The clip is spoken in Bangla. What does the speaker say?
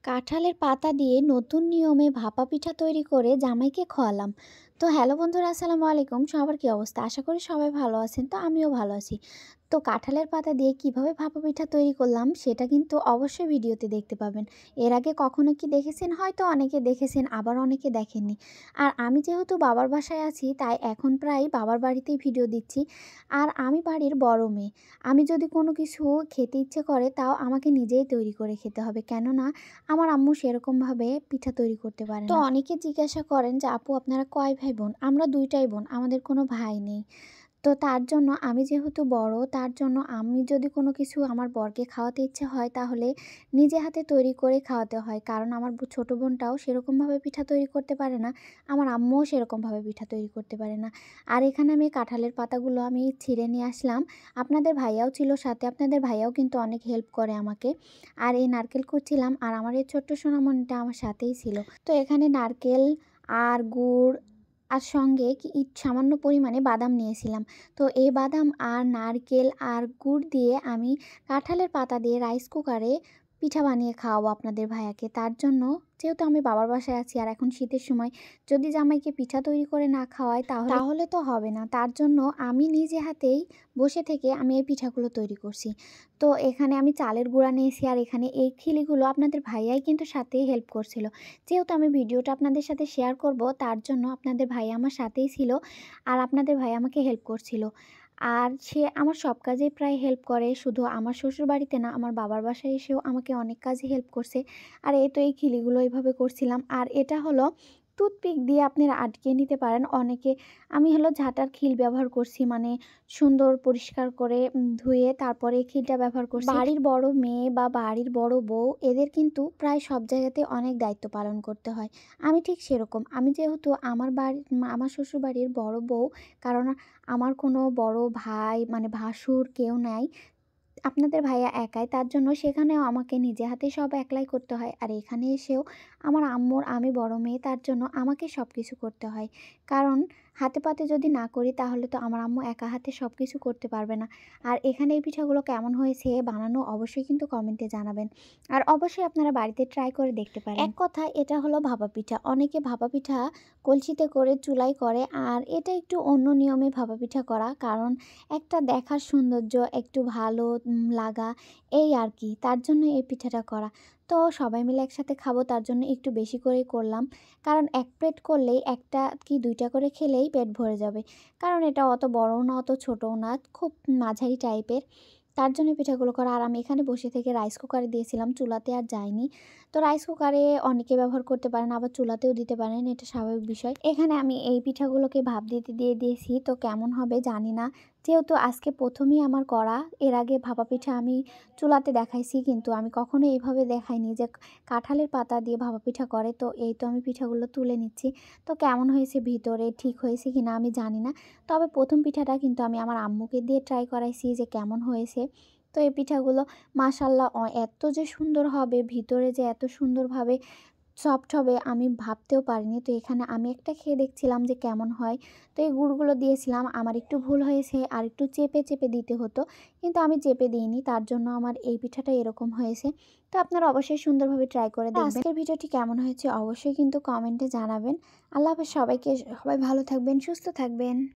কাঁঠালের পাতা দিয়ে নতুন নিয়মে ভাপা পিঠা তৈরি করে জামাইকে খোয়ালাম। তো হ্যালো বন্ধুরা, আসসালামু আলাইকুম। সবার কি অবস্থা? আশা করি সবাই ভালো আছেন। তো আমিও ভালো আছি। তো কাঁঠালের পাতা দিয়ে কিভাবে ভাপা পিঠা তৈরি করলাম সেটা কিন্তু অবশ্যই ভিডিওতে দেখতে পাবেন। এর আগে কখনো কি দেখেছেন? হয়তো অনেকে দেখেছেন, আবার অনেকে দেখেননি। আর আমি যেহেতু বাবার বাসায় আছি তাই এখন প্রায় বাবার বাড়িতেই ভিডিও দিচ্ছি। আর আমি বাড়ির বড় মেয়ে। আমি যদি কোনো কিছু খেতে ইচ্ছে করে তাও আমাকে নিজেই তৈরি করে খেতে হবে। কেননা আমার আম্মু সেরকমভাবে পিঠা তৈরি করতে পারে না। তো অনেকে জিজ্ঞাসা করেন যে, "আপু আপনারা কয় ভাই বোন?" আমরা ২ টাই বোন। আমাদের কোনো ভাই নেই। তো তার জন্য আমি যেহেতু বড়, তার জন্য আমি যদি কোনো কিছু আমার বরকে খাওয়াতে ইচ্ছে হয় তাহলে নিজে হাতে তৈরি করে খাওয়াতে হয়। কারণ আমার ছোট বোনটাও সেরকমভাবে পিঠা তৈরি করতে পারে না। আমার আম্মুও সেরকমভাবে পিঠা তৈরি করতে পারে না। আর এখানে আমি কাঁঠালের পাতাগুলো আমি ছিঁড়ে নিয়ে আসলাম। আপনাদের ভাইয়াও ছিল সাথে, আপনাদের ভাইয়াও কিন্তু অনেক হেল্প করে আমাকে। আর এই নারকেল কুড়ছিলাম আর আমার এই ছোট্ট সোনামণিটা আমার সাথেই ছিল। তো এখানে নারকেল আর গুড় আর সঙ্গে সামান্য পরিমাণে বাদাম নিয়েছিলাম। তো এই বাদাম আর নারকেল আর গুড় দিয়ে আমি কাঁঠালের পাতা দিয়ে রাইস কুকারে পিঠা বানিয়ে খাওয়াবো আপনাদের ভাইয়াকে। তার জন্য যেহেতু আমি বাবার বাসায় আছি আর এখন শীতের সময় যদি জামাইকে পিঠা তৈরি করে না খাওয়াই তাহলে তো হবে না। তার জন্য আমি নিজে হাতেই বসে থেকে আমি এই পিঠাগুলো তৈরি করছি। তো এখানে আমি চালের গুঁড়া নিয়েছি আর এখানে এই খিলিগুলো আপনাদের ভাইয়াই কিন্তু সাথে হেল্প করছিল। যেহেতু আমি ভিডিওটা আপনাদের সাথে শেয়ার করব তার জন্য আপনাদের ভাইয়া আমার সাথেই ছিল আর আপনাদের ভাই আমাকে হেল্প করছিল। আর সে আমার সব কাজেই প্রায় হেল্প করে, শুধু আমার শ্বশুরবাড়িতে না, আমার বাবার বাসায় এসেও আমাকে অনেক কাজে হেল্প করছে। আর এই তো এই খিলিগুলো এইভাবে করছিলাম। আর এটা হলো টুথপিক দিয়ে আপনারা আটকে নিতে পারেন অনেকে। আমি হলো ঝাঁটার খিল ব্যবহার করছি, মানে সুন্দর পরিষ্কার করে ধুয়ে তারপরে এই খিলটা ব্যবহার করছি। বাড়ির বড় মেয়ে বা বাড়ির বড় বউ এদের কিন্তু প্রায় সব জায়গাতে অনেক দায়িত্ব পালন করতে হয়। আমি ঠিক সেরকম। আমি যেহেতু আমার শ্বশুরবাড়ির বড় বউ, কারণ আমার কোনো বড় ভাই মানে ভাসুর কেউ নাই। আপনাদের ভাইয়া একাই, তার জন্য সেখানেও আমাকে নিজে হাতে সব একলাই করতে হয়। আর এখানে এসেও আমার আম্মুর, আমি বড় মেয়ে, তার জন্য আমাকে সব কিছু করতে হয়। কারণ হাতে পাতে যদি না করি তাহলে তো আমার আম্মু একা হাতে সব কিছু করতে পারবে না। আর এখানে এই পিঠাগুলো কেমন হয়েছে বানানো অবশ্যই কিন্তু কমেন্টে জানাবেন। আর অবশ্যই আপনারা বাড়িতে ট্রাই করে দেখতে পারেন। এক কথায় এটা হলো ভাপা পিঠা। অনেকে ভাপা পিঠা কলসিতে করে চুলায় করে, আর এটা একটু অন্য নিয়মে ভাপা পিঠা করা। কারণ একটা দেখার সৌন্দর্য, একটু ভালো লাগা, এই আর কি। তার জন্য এই পিঠাটা করা। তো সবাই মিলে একসাথে খাবো তার জন্য একটু বেশি করেই করলাম। কারণ ১ প্লেট করলেই ১ টা কি ২ টা করে খেলেই পেট ভরে যাবে। কারণ এটা অত বড়ও না, অত ছোটও না, খুব মাঝারি টাইপের। তার জন্য পিঠাগুলো করা। আর আমি এখানে বসে থেকে রাইস কুকারে দিয়েছিলাম, চুলাতে আর যায়নি। তো রাইস কুকারে অনেকে ব্যবহার করতে পারেন, আবার চুলাতেও দিতে পারেন, এটা স্বাভাবিক বিষয়। এখানে আমি এই পিঠাগুলোকে ভাপ দিতে দিয়ে দিয়েছি। তো কেমন হবে জানি না। যেহেতু আজকে ১ম-ই আমার করা, এর আগে ভাপা পিঠা আমি চুলাতে দেখাইছি কিন্তু আমি কখনো এইভাবে দেখাইনি যে কাঁঠালের পাতা দিয়ে ভাপা পিঠা করে। তো এই তো আমি পিঠাগুলো তুলে নিচ্ছি। তো কেমন হয়েছে ভিতরে ঠিক হয়েছে কিনা আমি জানি না। তবে ১ম পিঠাটা কিন্তু আমি আমার আম্মুকে দিয়ে ট্রাই করাইছি যে কেমন হয়েছে। তো এই পিঠাগুলো মাশাআল্লাহ এত যে সুন্দর হবে, ভিতরে যে এত সুন্দরভাবে সফট হবে আমি ভাবতেও পারিনি। তো এখানে আমি একটা খেয়ে দেখছিলাম যে কেমন হয়। তো এই গুড়গুলো দিয়েছিলাম, আমার একটু ভুল হয়েছে, আর একটু চেপে, চেপে দিতে হতো। কিন্তু আমি চেপে দিইনি, তার জন্য আমার এই পিঠাটা এরকম হয়েছে। তো আপনারা অবশ্যই সুন্দরভাবে ট্রাই করে দেখবেন। আজকের ভিডিওটি কেমন হয়েছে অবশ্যই কিন্তু কমেন্টে জানাবেন। আল্লাহ হাফেজ সবাইকে। সবাই ভালো থাকবেন, সুস্থ থাকবেন।